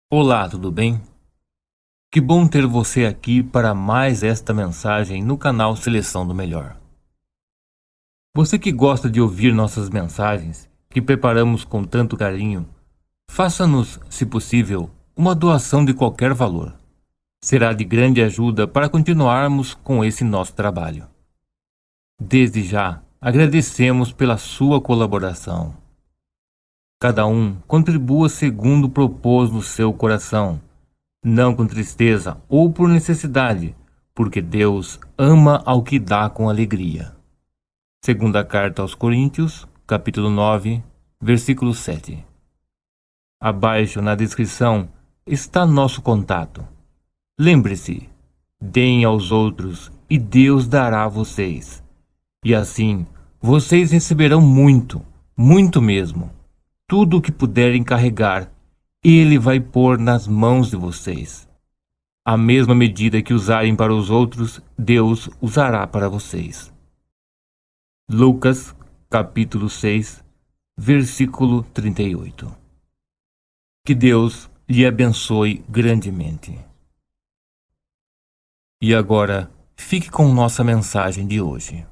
Olá, tudo bem? Que bom ter você aqui para mais esta mensagem no canal Seleção do Melhor. Você que gosta de ouvir nossas mensagens, que preparamos com tanto carinho, faça-nos, se possível, uma doação de qualquer valor. Será de grande ajuda para continuarmos com esse nosso trabalho. Desde já, agradecemos pela sua colaboração. Cada um contribua segundo propôs no seu coração, não com tristeza ou por necessidade, porque Deus ama ao que dá com alegria. Segunda carta aos Coríntios, capítulo 9, versículo 7. Abaixo na descrição está nosso contato. Lembre-se, deem aos outros e Deus dará a vocês. E assim, vocês receberão muito, muito mesmo. Tudo o que puderem carregar, Ele vai pôr nas mãos de vocês. A mesma medida que usarem para os outros, Deus usará para vocês. Lucas, capítulo 6, versículo 38. Que Deus lhe abençoe grandemente. E agora, fique com nossa mensagem de hoje.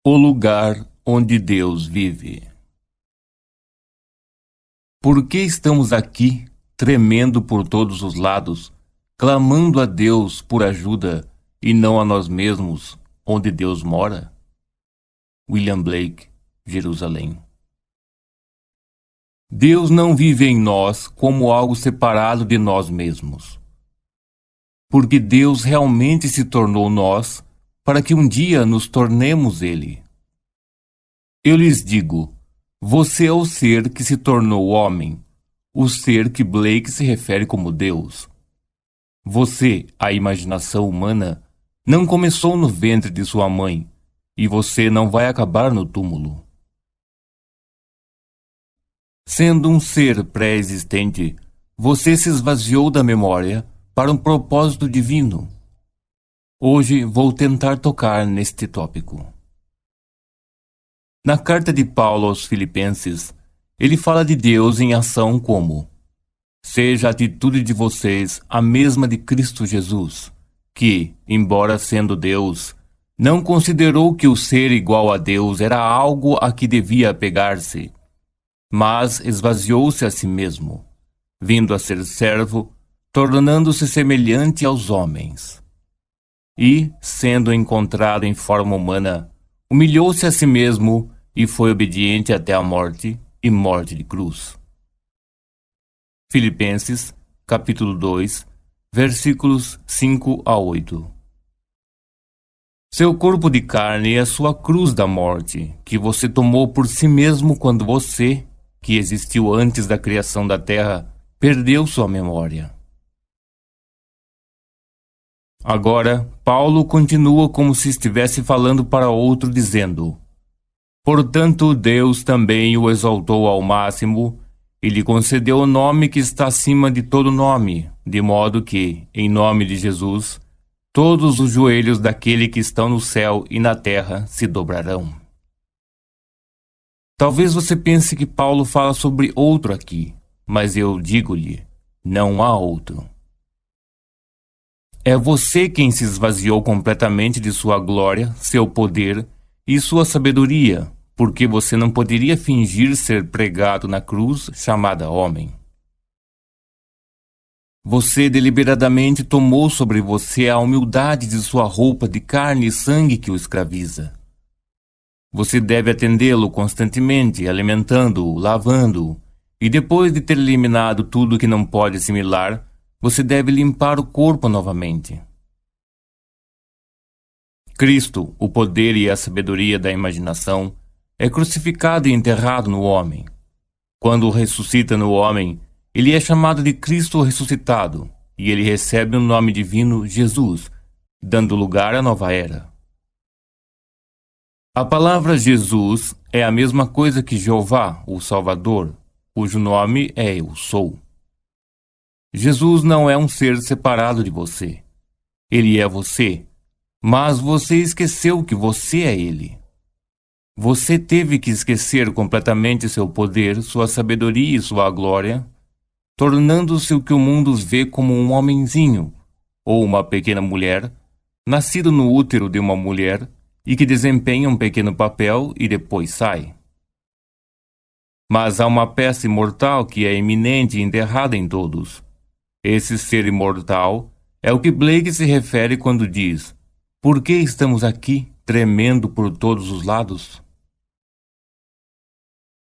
O lugar onde Deus vive. Por que estamos aqui, tremendo por todos os lados, clamando a Deus por ajuda e não a nós mesmos, onde Deus mora? William Blake, Jerusalém. Deus não vive em nós como algo separado de nós mesmos. Porque Deus realmente se tornou nós para que um dia nos tornemos Ele. Eu lhes digo, você é o ser que se tornou homem, o ser que Blake se refere como Deus. Você, a imaginação humana, não começou no ventre de sua mãe, e você não vai acabar no túmulo. Sendo um ser pré-existente, você se esvaziou da memória para um propósito divino. Hoje vou tentar tocar neste tópico. Na carta de Paulo aos Filipenses, ele fala de Deus em ação como: seja a atitude de vocês a mesma de Cristo Jesus, que, embora sendo Deus, não considerou que o ser igual a Deus era algo a que devia apegar-se, mas esvaziou-se a si mesmo, vindo a ser servo, tornando-se semelhante aos homens. E, sendo encontrado em forma humana, humilhou-se a si mesmo e foi obediente até a morte e morte de cruz. Filipenses, capítulo 2, versículos 5 a 8. Seu corpo de carne é a sua cruz da morte, que você tomou por si mesmo quando você, que existiu antes da criação da terra, perdeu sua memória. Agora, Paulo continua como se estivesse falando para outro, dizendo: portanto, Deus também o exaltou ao máximo e lhe concedeu o nome que está acima de todo nome, de modo que, em nome de Jesus, todos os joelhos daquele que estão no céu e na terra se dobrarão. Talvez você pense que Paulo fala sobre outro aqui, mas eu digo-lhe, não há outro. É você quem se esvaziou completamente de sua glória, seu poder e sua sabedoria, porque você não poderia fingir ser pregado na cruz chamada homem. Você deliberadamente tomou sobre você a humildade de sua roupa de carne e sangue que o escraviza. Você deve atendê-lo constantemente, alimentando-o, lavando-o, e depois de ter eliminado tudo que não pode assimilar, você deve limpar o corpo novamente. Cristo, o poder e a sabedoria da imaginação, é crucificado e enterrado no homem. Quando ressuscita no homem, ele é chamado de Cristo ressuscitado, e ele recebe o nome divino Jesus, dando lugar à nova era. A palavra Jesus é a mesma coisa que Jeová, o Salvador, cujo nome é Eu Sou. Jesus não é um ser separado de você. Ele é você, mas você esqueceu que você é Ele. Você teve que esquecer completamente seu poder, sua sabedoria e sua glória, tornando-se o que o mundo vê como um homenzinho ou uma pequena mulher, nascido no útero de uma mulher e que desempenha um pequeno papel e depois sai. Mas há uma peça imortal que é eminente e enterrada em todos. Esse ser imortal é o que Blake se refere quando diz: por que estamos aqui, tremendo por todos os lados?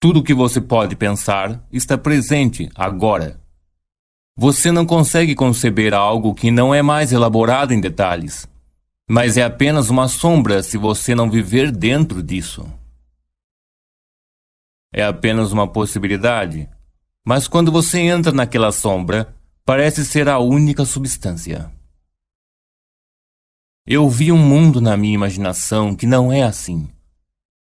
Tudo o que você pode pensar está presente agora. Você não consegue conceber algo que não é mais elaborado em detalhes, mas é apenas uma sombra se você não viver dentro disso. É apenas uma possibilidade, mas quando você entra naquela sombra, parece ser a única substância. Eu vi um mundo na minha imaginação que não é assim.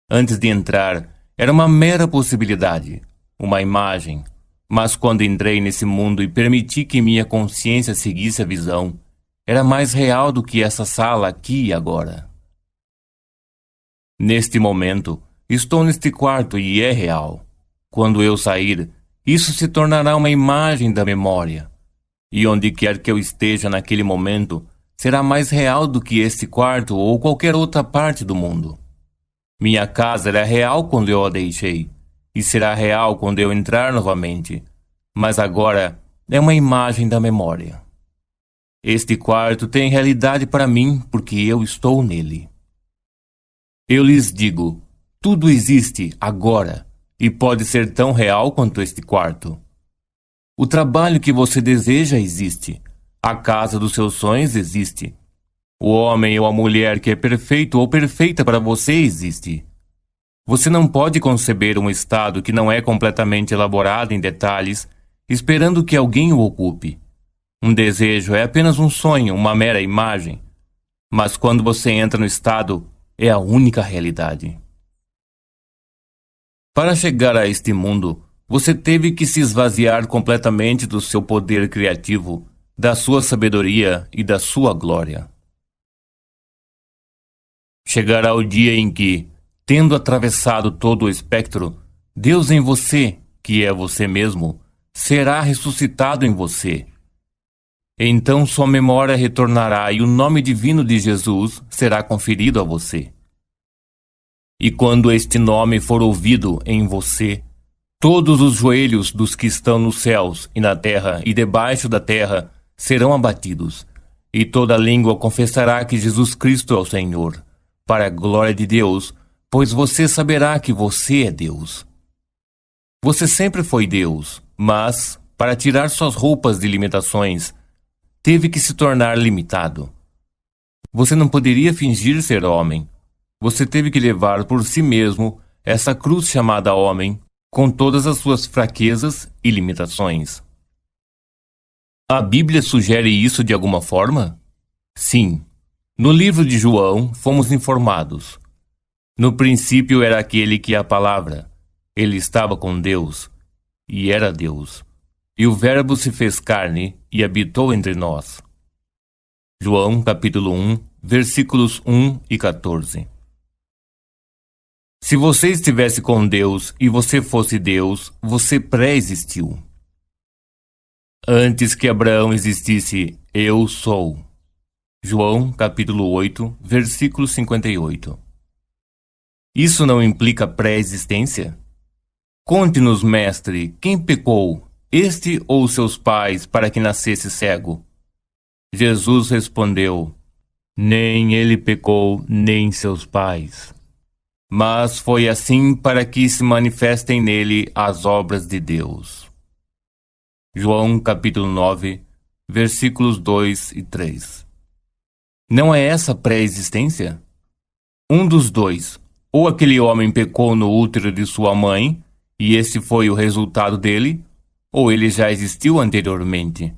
Antes de entrar, era uma mera possibilidade, uma imagem, mas quando entrei nesse mundo e permiti que minha consciência seguisse a visão, era mais real do que essa sala aqui e agora. Neste momento, estou neste quarto e é real. Quando eu sair, isso se tornará uma imagem da memória. E onde quer que eu esteja naquele momento, será mais real do que este quarto ou qualquer outra parte do mundo. Minha casa era real quando eu a deixei, e será real quando eu entrar novamente, mas agora é uma imagem da memória. Este quarto tem realidade para mim porque eu estou nele. Eu lhes digo, tudo existe agora e pode ser tão real quanto este quarto. O trabalho que você deseja existe, a casa dos seus sonhos existe. O homem ou a mulher que é perfeito ou perfeita para você existe. Você não pode conceber um estado que não é completamente elaborado em detalhes, esperando que alguém o ocupe. Um desejo é apenas um sonho, uma mera imagem. Mas quando você entra no estado, é a única realidade. Para chegar a este mundo, você teve que se esvaziar completamente do seu poder criativo, da sua sabedoria e da sua glória. Chegará o dia em que, tendo atravessado todo o espectro, Deus em você, que é você mesmo, será ressuscitado em você. Então sua memória retornará e o nome divino de Jesus será conferido a você. E quando este nome for ouvido em você, todos os joelhos dos que estão nos céus e na terra e debaixo da terra serão abatidos, e toda língua confessará que Jesus Cristo é o Senhor, para a glória de Deus, pois você saberá que você é Deus. Você sempre foi Deus, mas, para tirar suas roupas de limitações, teve que se tornar limitado. Você não poderia fingir ser homem. Você teve que levar por si mesmo essa cruz chamada homem, com todas as suas fraquezas e limitações. A Bíblia sugere isso de alguma forma? Sim. No livro de João, fomos informados. No princípio era aquele que é a palavra. Ele estava com Deus, e era Deus. E o Verbo se fez carne e habitou entre nós. João, capítulo 1, versículos 1 e 14. Se você estivesse com Deus e você fosse Deus, você pré-existiu. Antes que Abraão existisse, eu sou. João, capítulo 8, versículo 58. Isso não implica pré-existência? Conte-nos, mestre, quem pecou, este ou seus pais, para que nascesse cego? Jesus respondeu, nem ele pecou, nem seus pais. Mas foi assim para que se manifestem nele as obras de Deus. João capítulo 9, versículos 2 e 3. Não é essa pré-existência? Um dos dois, ou aquele homem pecou no útero de sua mãe, e esse foi o resultado dele, ou ele já existiu anteriormente.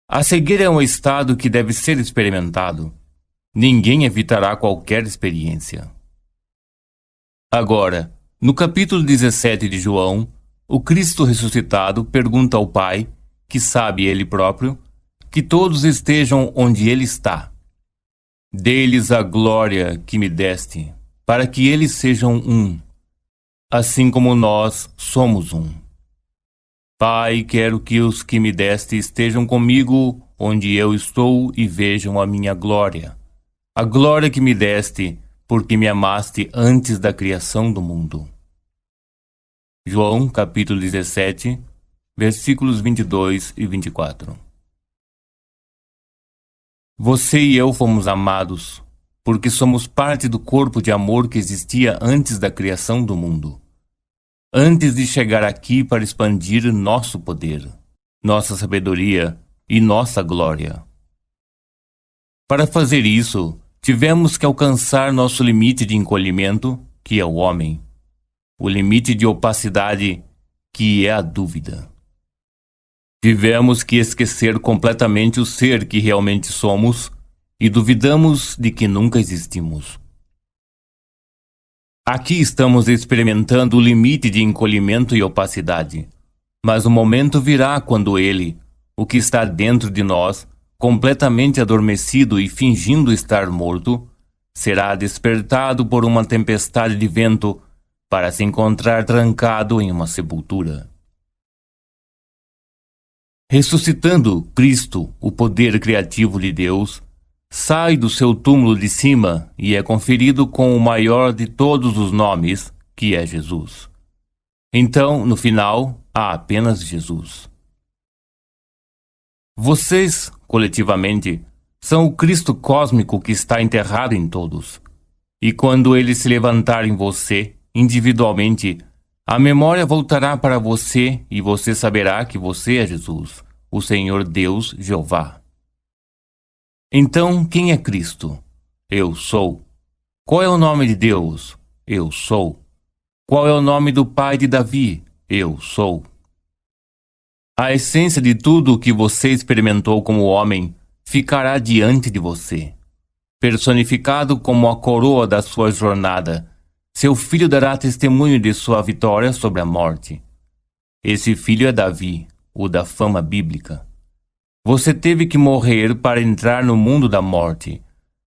A cegueira é um estado que deve ser experimentado. Ninguém evitará qualquer experiência. Agora, no capítulo 17 de João, o Cristo ressuscitado pergunta ao Pai, que sabe ele próprio, que todos estejam onde ele está. Dê-lhes a glória que me deste, para que eles sejam um, assim como nós somos um. Pai, quero que os que me deste estejam comigo onde eu estou e vejam a minha glória. A glória que me deste, porque me amaste antes da criação do mundo. João, capítulo 17, versículos 22 e 24. Você e eu fomos amados, porque somos parte do corpo de amor que existia antes da criação do mundo. Antes de chegar aqui para expandir nosso poder, nossa sabedoria e nossa glória. Para fazer isso, tivemos que alcançar nosso limite de encolhimento, que é o homem, o limite de opacidade, que é a dúvida. Tivemos que esquecer completamente o ser que realmente somos e duvidamos de que nunca existimos. Aqui estamos experimentando o limite de encolhimento e opacidade, mas o momento virá quando ele, o que está dentro de nós, completamente adormecido e fingindo estar morto, será despertado por uma tempestade de vento para se encontrar trancado em uma sepultura. Ressuscitando Cristo, o poder criativo de Deus, sai do seu túmulo de cima e é conferido com o maior de todos os nomes, que é Jesus. Então, no final, há apenas Jesus. Vocês, coletivamente, são o Cristo cósmico que está enterrado em todos. E quando ele se levantar em você, individualmente, a memória voltará para você e você saberá que você é Jesus, o Senhor Deus Jeová. Então, quem é Cristo? Eu sou. Qual é o nome de Deus? Eu sou. Qual é o nome do pai de Davi? Eu sou. A essência de tudo o que você experimentou como homem ficará diante de você. Personificado como a coroa da sua jornada, seu filho dará testemunho de sua vitória sobre a morte. Esse filho é Davi, o da fama bíblica. Você teve que morrer para entrar no mundo da morte,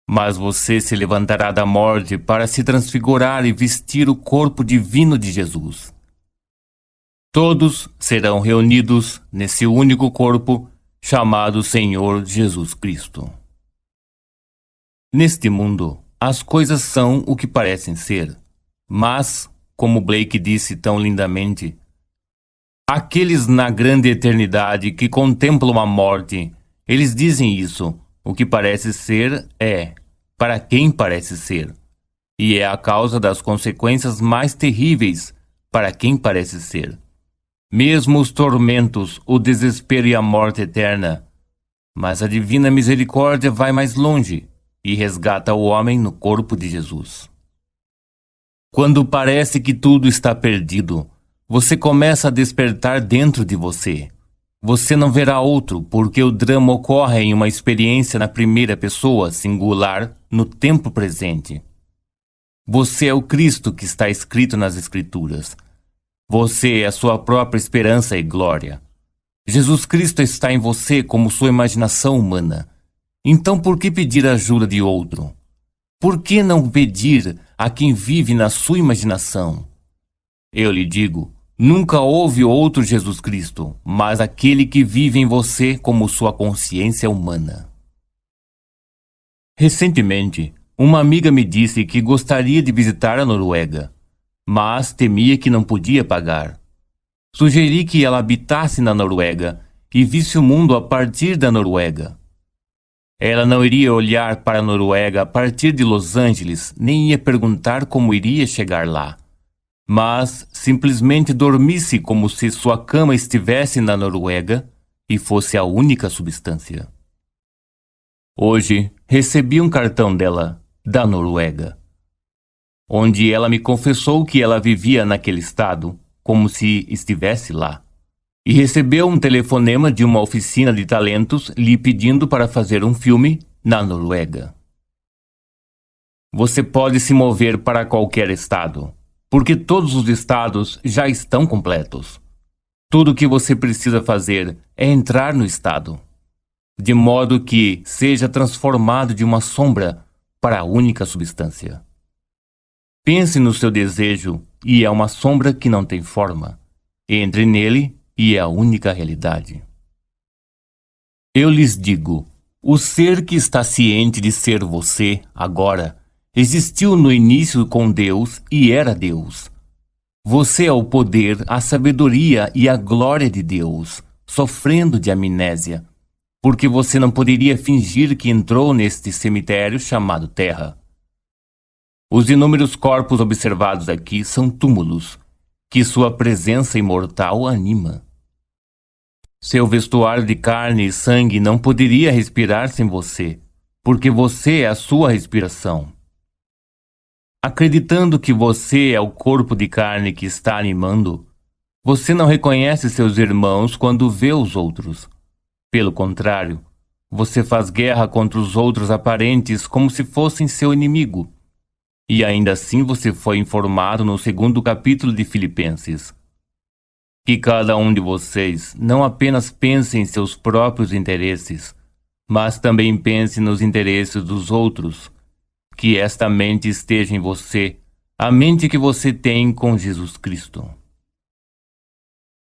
mas você se levantará da morte para se transfigurar e vestir o corpo divino de Jesus. Todos serão reunidos nesse único corpo chamado Senhor Jesus Cristo. Neste mundo, as coisas são o que parecem ser, mas, como Blake disse tão lindamente, aqueles na grande eternidade que contemplam a morte, eles dizem isso, o que parece ser é, para quem parece ser, e é a causa das consequências mais terríveis para quem parece ser. Mesmo os tormentos, o desespero e a morte eterna. Mas a divina misericórdia vai mais longe e resgata o homem no corpo de Jesus. Quando parece que tudo está perdido, você começa a despertar dentro de você. Você não verá outro, porque o drama ocorre em uma experiência na primeira pessoa, singular, no tempo presente. Você é o Cristo que está escrito nas Escrituras. Você é a sua própria esperança e glória. Jesus Cristo está em você como sua imaginação humana. Então por que pedir a ajuda de outro? Por que não pedir a quem vive na sua imaginação? Eu lhe digo, nunca houve outro Jesus Cristo, mas aquele que vive em você como sua consciência humana. Recentemente, uma amiga me disse que gostaria de visitar a Noruega, mas temia que não podia pagar. Sugeri que ela habitasse na Noruega e visse o mundo a partir da Noruega. Ela não iria olhar para a Noruega a partir de Los Angeles, nem ia perguntar como iria chegar lá, mas simplesmente dormisse como se sua cama estivesse na Noruega e fosse a única substância. Hoje, recebi um cartão dela, da Noruega, onde ela me confessou que ela vivia naquele estado, como se estivesse lá, e recebeu um telefonema de uma oficina de talentos lhe pedindo para fazer um filme na Noruega. Você pode se mover para qualquer estado, porque todos os estados já estão completos. Tudo o que você precisa fazer é entrar no estado, de modo que seja transformado de uma sombra para a única substância. Pense no seu desejo e é uma sombra que não tem forma. Entre nele e é a única realidade. Eu lhes digo, o ser que está ciente de ser você, agora, existiu no início com Deus e era Deus. Você é o poder, a sabedoria e a glória de Deus, sofrendo de amnésia, porque você não poderia fingir que entrou neste cemitério chamado Terra. Os inúmeros corpos observados aqui são túmulos, que sua presença imortal anima. Seu vestuário de carne e sangue não poderia respirar sem você, porque você é a sua respiração. Acreditando que você é o corpo de carne que está animando, você não reconhece seus irmãos quando vê os outros. Pelo contrário, você faz guerra contra os outros aparentes como se fossem seu inimigo. E ainda assim você foi informado no 2º capítulo de Filipenses. Que cada um de vocês não apenas pense em seus próprios interesses, mas também pense nos interesses dos outros. Que esta mente esteja em você, a mente que você tem com Jesus Cristo.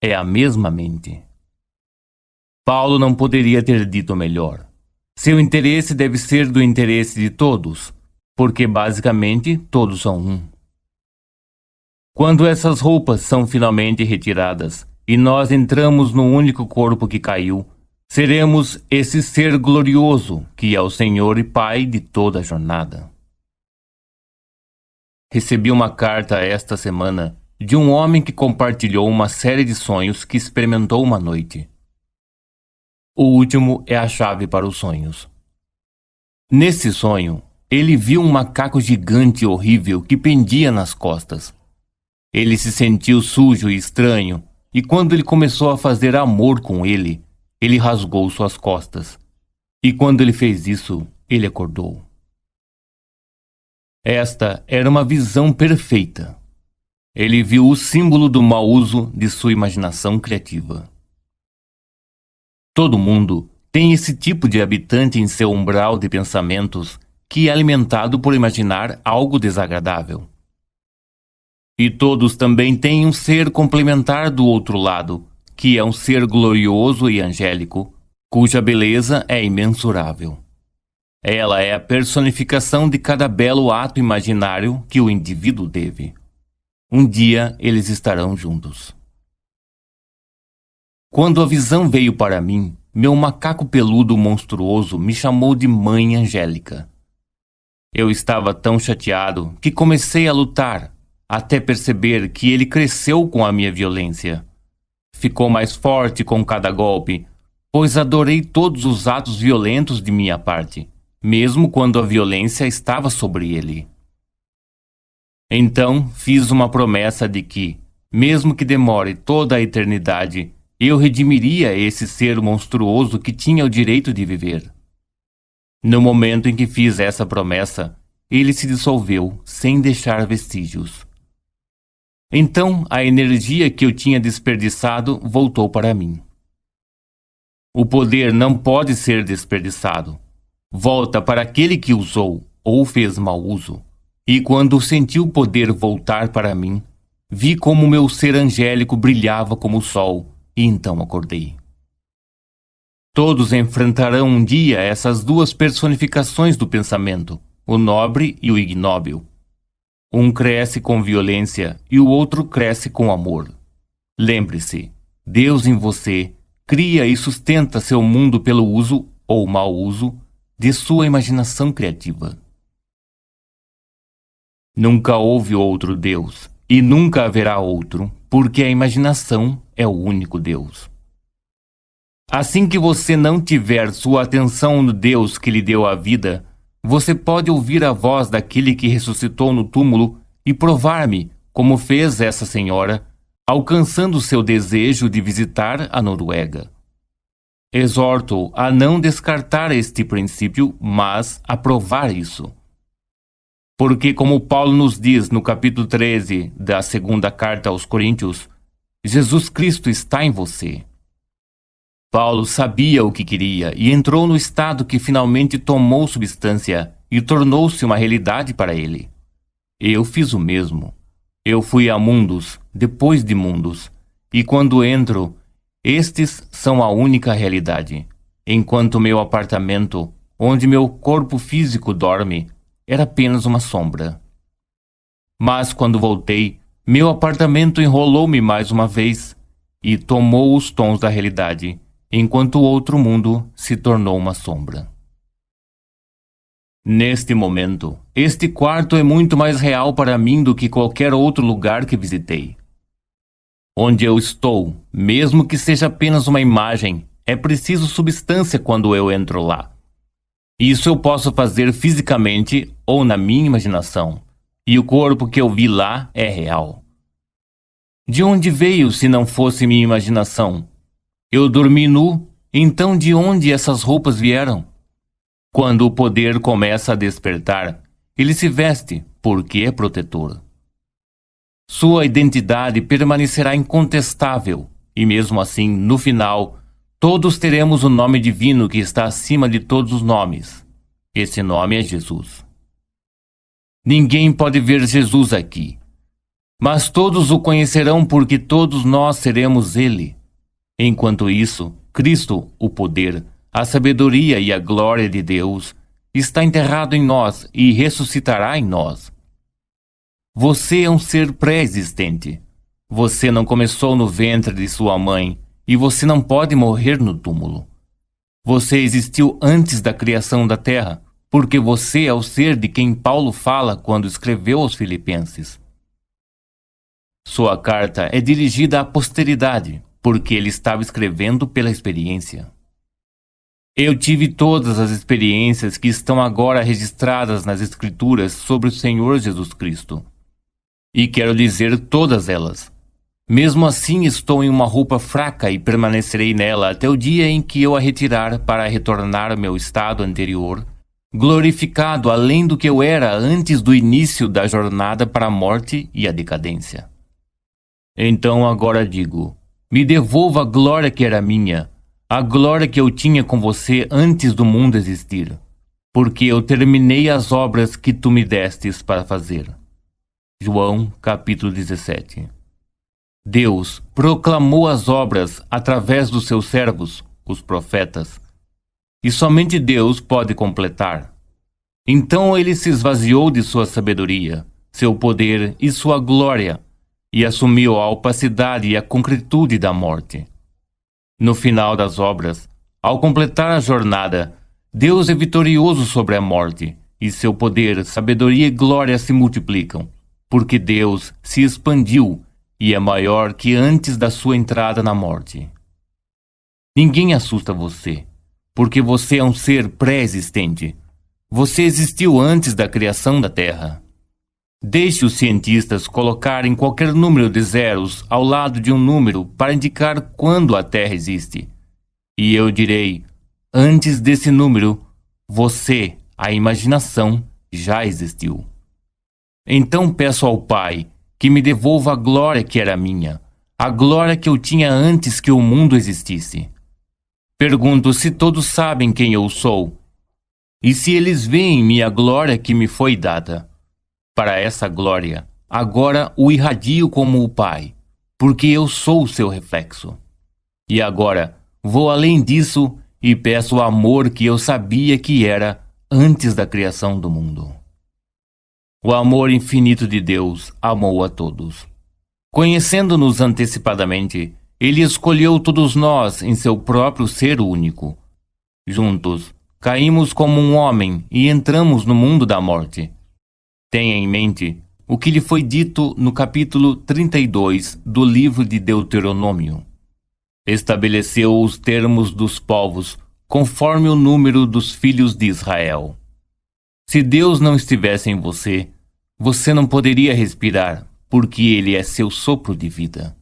É a mesma mente. Paulo não poderia ter dito melhor. Seu interesse deve ser do interesse de todos, porque basicamente todos são um. Quando essas roupas são finalmente retiradas e nós entramos no único corpo que caiu, seremos esse ser glorioso que é o Senhor e Pai de toda a jornada. Recebi uma carta esta semana de um homem que compartilhou uma série de sonhos que experimentou uma noite. O último é a chave para os sonhos. Nesse sonho, ele viu um macaco gigante e horrível que pendia nas costas. Ele se sentiu sujo e estranho, e quando ele começou a fazer amor com ele, ele rasgou suas costas. E quando ele fez isso, ele acordou. Esta era uma visão perfeita. Ele viu o símbolo do mau uso de sua imaginação criativa. Todo mundo tem esse tipo de habitante em seu umbral de pensamentos que é alimentado por imaginar algo desagradável. E todos também têm um ser complementar do outro lado, que é um ser glorioso e angélico, cuja beleza é imensurável. Ela é a personificação de cada belo ato imaginário que o indivíduo teve. Um dia eles estarão juntos. Quando a visão veio para mim, meu macaco peludo monstruoso me chamou de Mãe Angélica. Eu estava tão chateado que comecei a lutar, até perceber que ele cresceu com a minha violência. Ficou mais forte com cada golpe, pois adorei todos os atos violentos de minha parte, mesmo quando a violência estava sobre ele. Então fiz uma promessa de que, mesmo que demore toda a eternidade, eu redimiria esse ser monstruoso que tinha o direito de viver. No momento em que fiz essa promessa, ele se dissolveu sem deixar vestígios. Então a energia que eu tinha desperdiçado voltou para mim. O poder não pode ser desperdiçado. Volta para aquele que usou ou fez mau uso. E quando senti o poder voltar para mim, vi como meu ser angélico brilhava como o sol, e então acordei. Todos enfrentarão um dia essas duas personificações do pensamento, o nobre e o ignóbil. Um cresce com violência e o outro cresce com amor. Lembre-se, Deus em você cria e sustenta seu mundo pelo uso ou mau uso de sua imaginação criativa. Nunca houve outro Deus, e nunca haverá outro, porque a imaginação é o único Deus. Assim que você não tiver sua atenção no Deus que lhe deu a vida, você pode ouvir a voz daquele que ressuscitou no túmulo e provar-me, como fez essa senhora, alcançando seu desejo de visitar a Noruega. Exorto a não descartar este princípio, mas a provar isso. Porque, como Paulo nos diz no capítulo 13 da 2ª carta aos Coríntios, Jesus Cristo está em você. Paulo sabia o que queria e entrou no estado que finalmente tomou substância e tornou-se uma realidade para ele. Eu fiz o mesmo. Eu fui a mundos, depois de mundos, e quando entro, estes são a única realidade, enquanto meu apartamento, onde meu corpo físico dorme, era apenas uma sombra. Mas quando voltei, meu apartamento enrolou-me mais uma vez e tomou os tons da realidade, enquanto o outro mundo se tornou uma sombra. Neste momento, este quarto é muito mais real para mim do que qualquer outro lugar que visitei. Onde eu estou, mesmo que seja apenas uma imagem, é preciso substância quando eu entro lá. Isso eu posso fazer fisicamente ou na minha imaginação, e o corpo que eu vi lá é real. De onde veio se não fosse minha imaginação? Eu dormi nu, então de onde essas roupas vieram? Quando o poder começa a despertar, ele se veste, porque é protetor. Sua identidade permanecerá incontestável, e mesmo assim, no final, todos teremos o nome divino que está acima de todos os nomes. Esse nome é Jesus. Ninguém pode ver Jesus aqui, mas todos o conhecerão porque todos nós seremos Ele. Enquanto isso, Cristo, o poder, a sabedoria e a glória de Deus, está enterrado em nós e ressuscitará em nós. Você é um ser pré-existente. Você não começou no ventre de sua mãe e você não pode morrer no túmulo. Você existiu antes da criação da terra, porque você é o ser de quem Paulo fala quando escreveu aos Filipenses. Sua carta é dirigida à posteridade, porque ele estava escrevendo pela experiência. Eu tive todas as experiências que estão agora registradas nas Escrituras sobre o Senhor Jesus Cristo. E quero dizer todas elas. Mesmo assim estou em uma roupa fraca e permanecerei nela até o dia em que eu a retirar para retornar ao meu estado anterior, glorificado além do que eu era antes do início da jornada para a morte e a decadência. Então agora digo, me devolva a glória que era minha, a glória que eu tinha com você antes do mundo existir, porque eu terminei as obras que tu me destes para fazer. João, capítulo 17. Deus proclamou as obras através dos seus servos, os profetas, e somente Deus pode completar. Então ele se esvaziou de sua sabedoria, seu poder e sua glória, e assumiu a opacidade e a concretude da morte. No final das obras, ao completar a jornada, Deus é vitorioso sobre a morte, e seu poder, sabedoria e glória se multiplicam, porque Deus se expandiu e é maior que antes da sua entrada na morte. Ninguém assusta você, porque você é um ser pré-existente. Você existiu antes da criação da Terra. Deixe os cientistas colocarem qualquer número de zeros ao lado de um número para indicar quando a Terra existe. E eu direi, antes desse número, você, a imaginação, já existiu. Então peço ao Pai que me devolva a glória que era minha, a glória que eu tinha antes que o mundo existisse. Pergunto se todos sabem quem eu sou, e se eles veem minha glória que me foi dada. Para essa glória, agora o irradio como o Pai, porque eu sou o seu reflexo. E agora, vou além disso e peço o amor que eu sabia que era antes da criação do mundo. O amor infinito de Deus amou a todos. Conhecendo-nos antecipadamente, Ele escolheu todos nós em seu próprio ser único. Juntos, caímos como um homem e entramos no mundo da morte. Tenha em mente o que lhe foi dito no capítulo 32 do livro de Deuteronômio. Estabeleceu os termos dos povos conforme o número dos filhos de Israel. Se Deus não estivesse em você, você não poderia respirar, porque Ele é seu sopro de vida.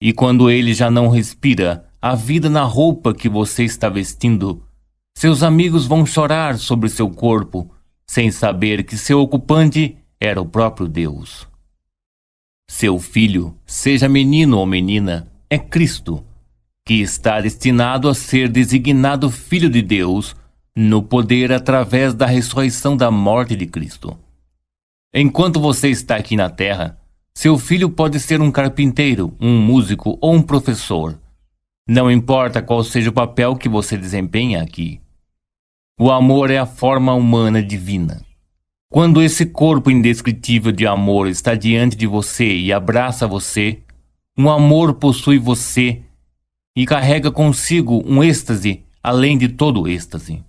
E quando Ele já não respira a vida na roupa que você está vestindo, seus amigos vão chorar sobre seu corpo, sem saber que seu ocupante era o próprio Deus. Seu filho, seja menino ou menina, é Cristo, que está destinado a ser designado Filho de Deus no poder através da ressurreição da morte de Cristo. Enquanto você está aqui na Terra, seu filho pode ser um carpinteiro, um músico ou um professor. Não importa qual seja o papel que você desempenha aqui. O amor é a forma humana divina. Quando esse corpo indescritível de amor está diante de você e abraça você, um amor possui você e carrega consigo um êxtase além de todo o êxtase.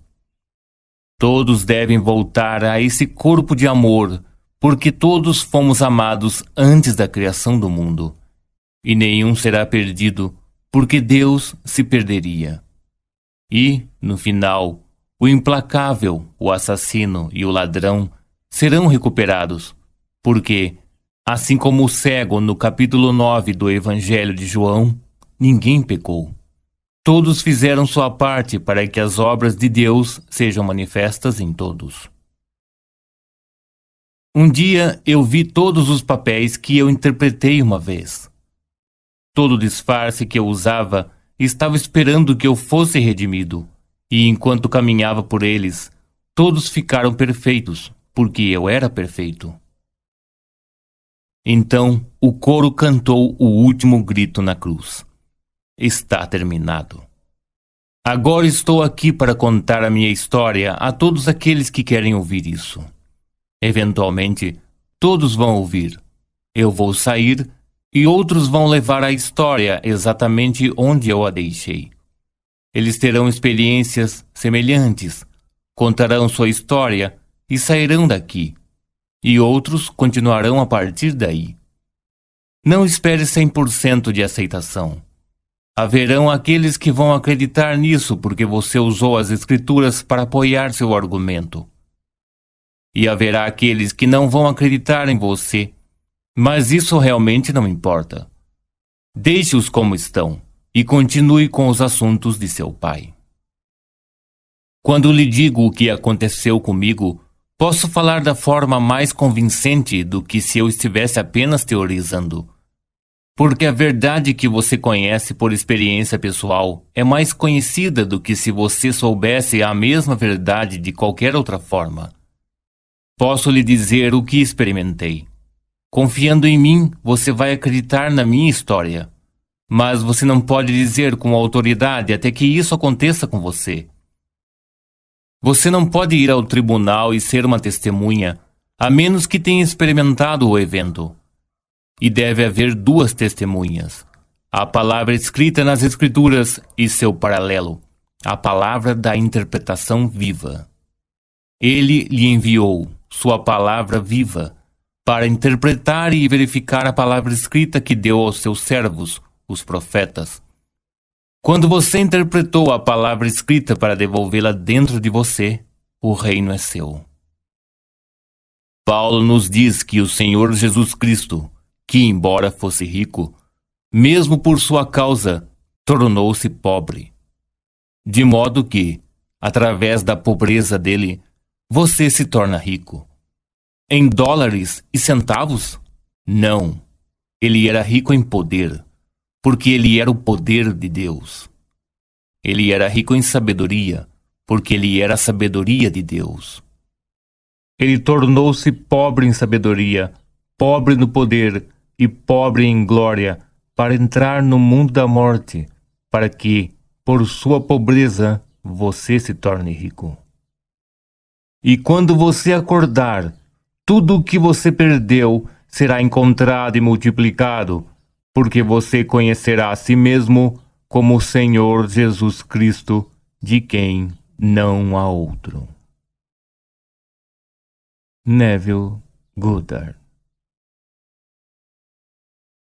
Todos devem voltar a esse corpo de amor, porque todos fomos amados antes da criação do mundo, e nenhum será perdido, porque Deus se perderia. E, no final, o implacável, o assassino e o ladrão serão recuperados, porque, assim como o cego no capítulo 9 do Evangelho de João, ninguém pecou. Todos fizeram sua parte para que as obras de Deus sejam manifestas em todos. Um dia eu vi todos os papéis que eu interpretei uma vez. Todo o disfarce que eu usava estava esperando que eu fosse redimido, e enquanto caminhava por eles, todos ficaram perfeitos, porque eu era perfeito. Então o coro cantou o último grito na cruz. Está terminado. Agora estou aqui para contar a minha história a todos aqueles que querem ouvir isso. Eventualmente, todos vão ouvir. Eu vou sair e outros vão levar a história exatamente onde eu a deixei. Eles terão experiências semelhantes, contarão sua história e sairão daqui. E outros continuarão a partir daí. Não espere 100% de aceitação. Haverão aqueles que vão acreditar nisso porque você usou as Escrituras para apoiar seu argumento. E haverá aqueles que não vão acreditar em você, mas isso realmente não importa. Deixe-os como estão e continue com os assuntos de seu pai. Quando lhe digo o que aconteceu comigo, posso falar da forma mais convincente do que se eu estivesse apenas teorizando. Porque a verdade que você conhece por experiência pessoal é mais conhecida do que se você soubesse a mesma verdade de qualquer outra forma. Posso lhe dizer o que experimentei. Confiando em mim, você vai acreditar na minha história. Mas você não pode dizer com autoridade até que isso aconteça com você. Você não pode ir ao tribunal e ser uma testemunha, a menos que tenha experimentado o evento. E deve haver duas testemunhas: a palavra escrita nas Escrituras e seu paralelo, a palavra da interpretação viva. Ele lhe enviou sua palavra viva para interpretar e verificar a palavra escrita que deu aos seus servos, os profetas. Quando você interpretou a palavra escrita para devolvê-la dentro de você, o reino é seu. Paulo nos diz que o Senhor Jesus Cristo, que embora fosse rico, mesmo por sua causa, tornou-se pobre. De modo que, através da pobreza dele, você se torna rico. Em dólares e centavos? Não. Ele era rico em poder, porque ele era o poder de Deus. Ele era rico em sabedoria, porque ele era a sabedoria de Deus. Ele tornou-se pobre em sabedoria, pobre no poder e pobre em glória, para entrar no mundo da morte, para que, por sua pobreza, você se torne rico. E quando você acordar, tudo o que você perdeu será encontrado e multiplicado, porque você conhecerá a si mesmo como o Senhor Jesus Cristo, de quem não há outro. Neville Goddard.